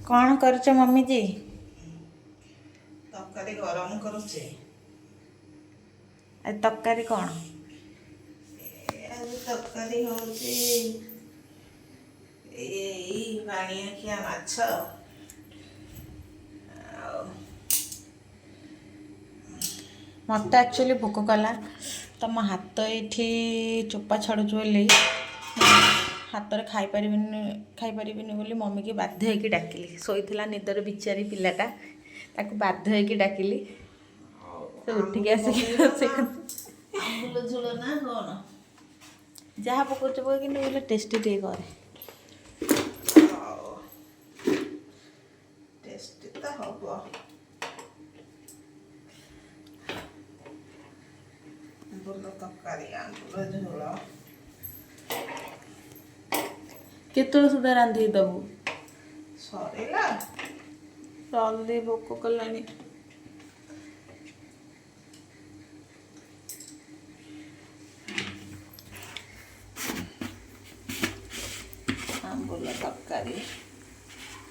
कौन करुଛ मम्मी जी? तरकारी गरम करुचे। तरकारी कौन? आज तरकारी होची पाणियाखिया माछ। मत एक्चुअली भोक कला तो मो हाथ ये चोपा छाड़ू बोली हाथ में खाईपारे बोली मम्मी की बाध्य होगी डाकिली शोला निदर बिचारी पिलाटा ताको बाध्य होगी डाकिली तो उठिक आसिक आंबुल झोल ना कौन जहाँ पकाच पक कि टेस्टी टे करे टेस्टी तो हम आंबुल तरकारी आंबुल झोल केत सुधा रांधि दबू सरला जल्दी भोक कलानी आंबुल तरकारी